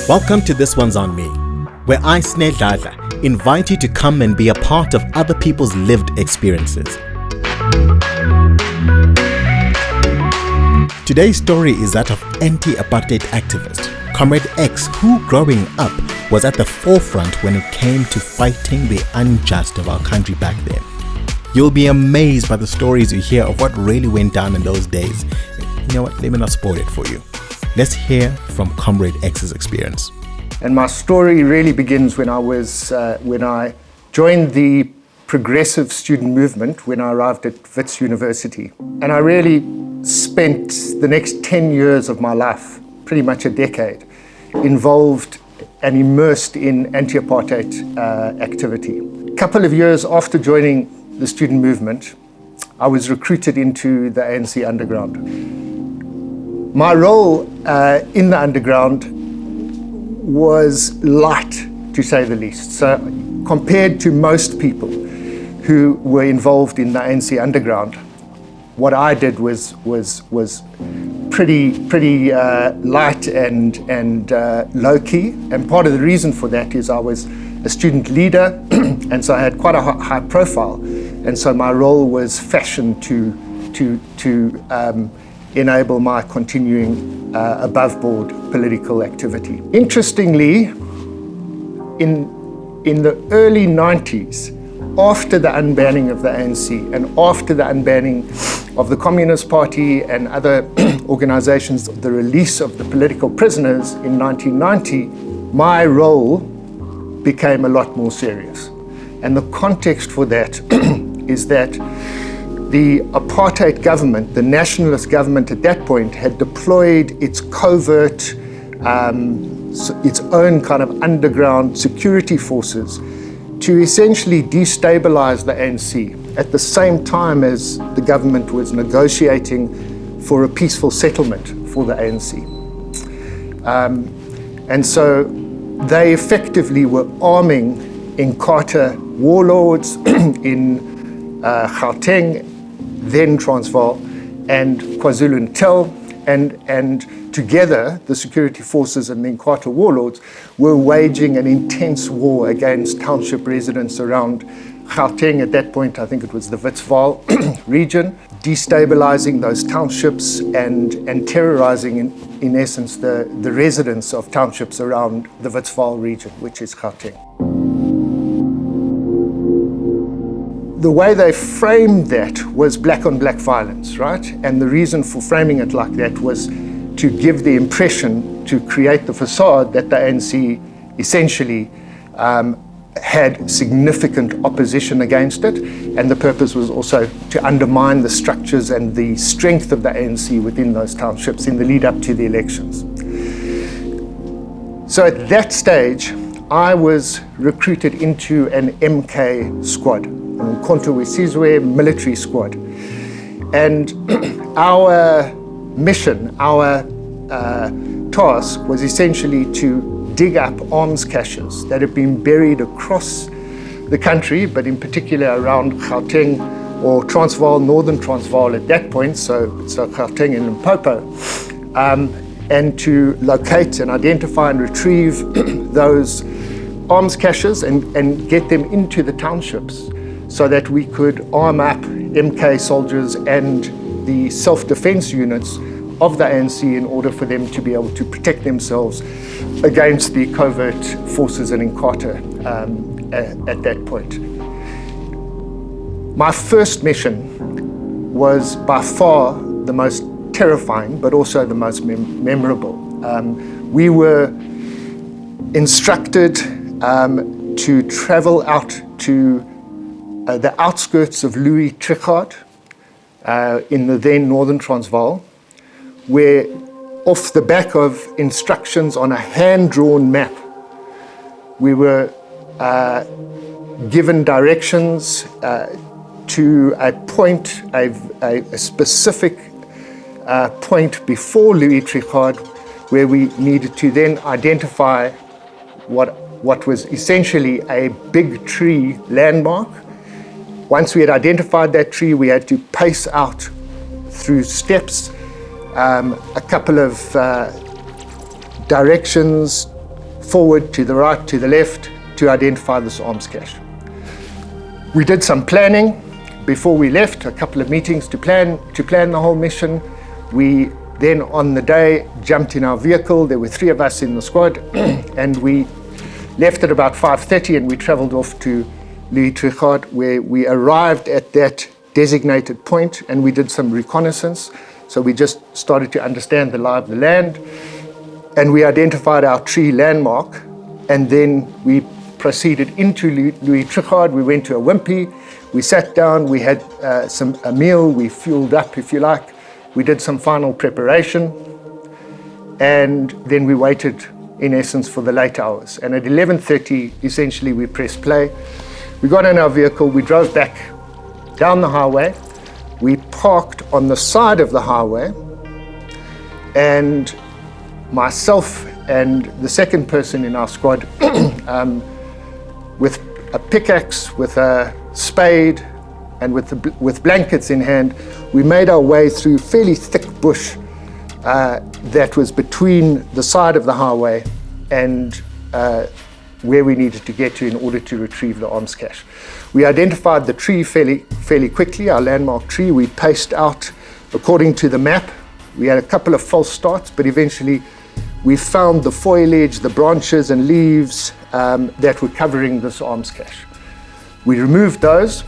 Welcome to This One's On Me, where I, Sneh Dladla, invite you to come and be a part of other people's lived experiences. Today's story is that of anti-apartheid activist Comrade X, who growing up was at the forefront when it came to fighting the unjust of our country back then. You'll be amazed by the stories you hear of what really went down in those days. You know what, let me not spoil it for you. Let's hear from Comrade X's experience. And my story really begins when I joined the progressive student movement when I arrived at Wits University. And I really spent the next 10 years of my life, pretty much a decade, involved and immersed in anti-apartheid activity. A couple of years after joining the student movement, I was recruited into the ANC underground. My role in the underground was light, to say the least. So compared to most people who were involved in the ANC underground, what I did was pretty light and low-key. And part of the reason for that is I was a student leader, and so I had quite a high profile. And so my role was fashioned to enable my continuing above-board political activity. Interestingly, in the early 90s, after the unbanning of the ANC and after the unbanning of the Communist Party and other organizations, the release of the political prisoners in 1990, my role became a lot more serious. And the context for that is that the apartheid government, the nationalist government at that point, had deployed its covert, its own kind of underground security forces to essentially destabilize the ANC at the same time as the government was negotiating for a peaceful settlement for the ANC. And so they effectively were arming Inkatha warlords in Gauteng, then Transvaal, and KwaZulu-Natal, and together the security forces and the Inkatha warlords were waging an intense war against township residents around Gauteng. At that point, I think it was the Witsvaal region, destabilizing those townships and terrorizing, in essence, the residents of townships around the Witsvaal region, which is Gauteng. The way they framed that was black on black violence, right? And the reason for framing it like that was to give the impression, to create the facade that the ANC essentially had significant opposition against it. And the purpose was also to undermine the structures and the strength of the ANC within those townships in the lead up to the elections. So at that stage, I was recruited into an MK squad, an Umkhonto weSizwe military squad. And our mission, our task was essentially to dig up arms caches that had been buried across the country, but in particular around Gauteng or Transvaal, Northern Transvaal at that point, so Gauteng and Limpopo, and to locate and identify and retrieve those arms caches and get them into the townships so that we could arm up MK soldiers and the self-defense units of the ANC in order for them to be able to protect themselves against the covert forces in Inkatha at that point. My first mission was by far the most terrifying, but also the most memorable. We were instructed to travel out to the outskirts of Louis Trichardt in the then Northern Transvaal, where off the back of instructions on a hand-drawn map, we were given directions to a point, a specific point before Louis Trichardt, where we needed to then identify what was essentially a big tree landmark. Once we had identified that tree, we had to pace out through steps, a couple of directions forward, to the right, to the left, to identify this arms cache. We did some planning before we left, a couple of meetings to plan the whole mission. We then on the day jumped in our vehicle. There were 3 of us in the squad and we left at about 5:30 and we traveled off to Louis Trichardt, where we arrived at that designated point and we did some reconnaissance. So we just started to understand the lie of the land and we identified our tree landmark, and then we proceeded into Louis Trichardt. We went to a wimpy, we sat down, we had a meal, we fueled up if you like, we did some final preparation, and then we waited in essence for the late hours. And at 11:30 essentially we pressed play. We got in our vehicle, we drove back down the highway, we parked on the side of the highway, and myself and the second person in our squad with a pickaxe, with a spade, and with blankets in hand, we made our way through fairly thick bush that was between the side of the highway and where we needed to get to in order to retrieve the arms cache. We identified the tree fairly quickly, our landmark tree. We paced out according to the map. We had a couple of false starts, but eventually we found the foliage, the branches and leaves that were covering this arms cache. We removed those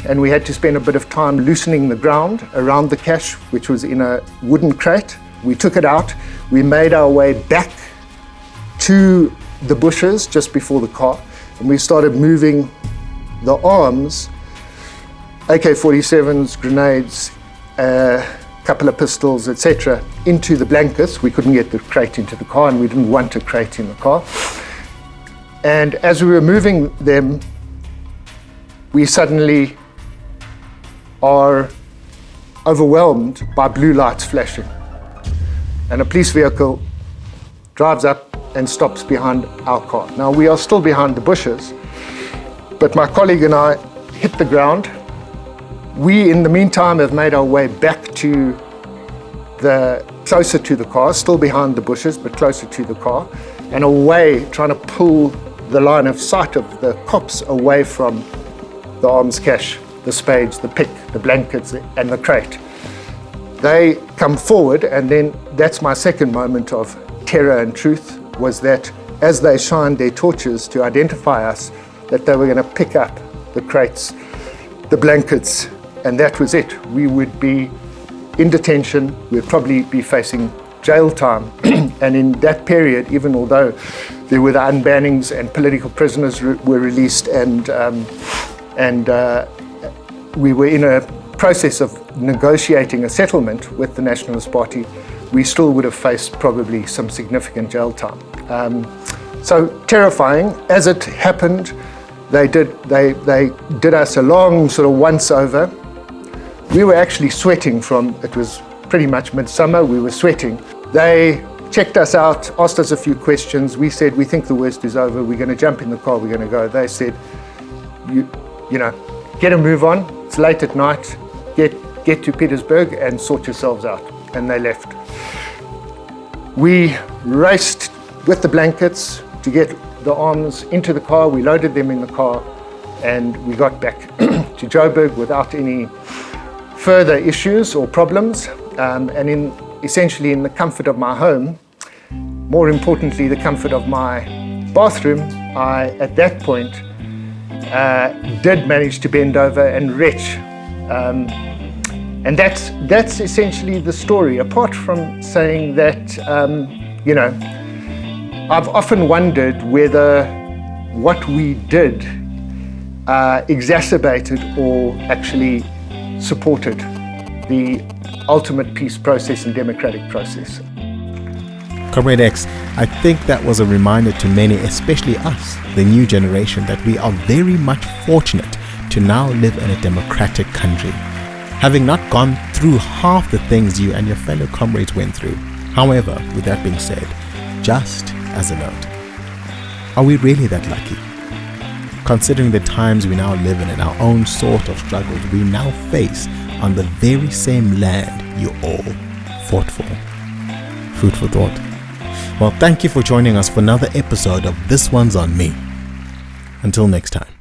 and we had to spend a bit of time loosening the ground around the cache, which was in a wooden crate. We took it out, we made our way back to the bushes just before the car, and we started moving the arms, AK-47s, grenades, a couple of pistols, etc., into the blankets. We couldn't get the crate into the car and we didn't want a crate in the car. And as we were moving them, we suddenly are overwhelmed by blue lights flashing. And a police vehicle drives up and stops behind our car. Now we are still behind the bushes, but my colleague and I hit the ground. We, in the meantime, have made our way back to closer to the car, still behind the bushes, but closer to the car, and away, trying to pull the line of sight of the cops away from the arms cache, the spades, the pick, the blankets, and the crate. They come forward, and then that's my second moment of terror and truth, was that as they shined their torches to identify us, that they were going to pick up the crates, the blankets, and that was it. We would be in detention, we'd probably be facing jail time. And in that period, even although there were the unbannings and political prisoners were released and we were in a process of negotiating a settlement with the Nationalist Party, we still would have faced probably some significant jail time. So terrifying. As it happened, they did us a long sort of once over. We were actually sweating it was pretty much midsummer, we were sweating. They checked us out, asked us a few questions. We said, we think the worst is over, we're going to jump in the car, we're going to go. They said, you know, get a move on, it's late at night, get to Petersburg and sort yourselves out. And they left. We raced with the blankets to get the arms into the car. We loaded them in the car and we got back to Joburg without any further issues or problems, and essentially in the comfort of my home, more importantly the comfort of my bathroom. I at that point did manage to bend over and retch, and that's essentially the story. Apart from saying that, I've often wondered whether what we did exacerbated or actually supported the ultimate peace process and democratic process. Comrade X, I think that was a reminder to many, especially us, the new generation, that we are very much fortunate to now live in a democratic country, having not gone through half the things you and your fellow comrades went through. However, with that being said, just as a note, are we really that lucky? Considering the times we now live in and our own sort of struggles we now face on the very same land you all fought for. Food for thought. Well, thank you for joining us for another episode of This One's on Me. Until next time.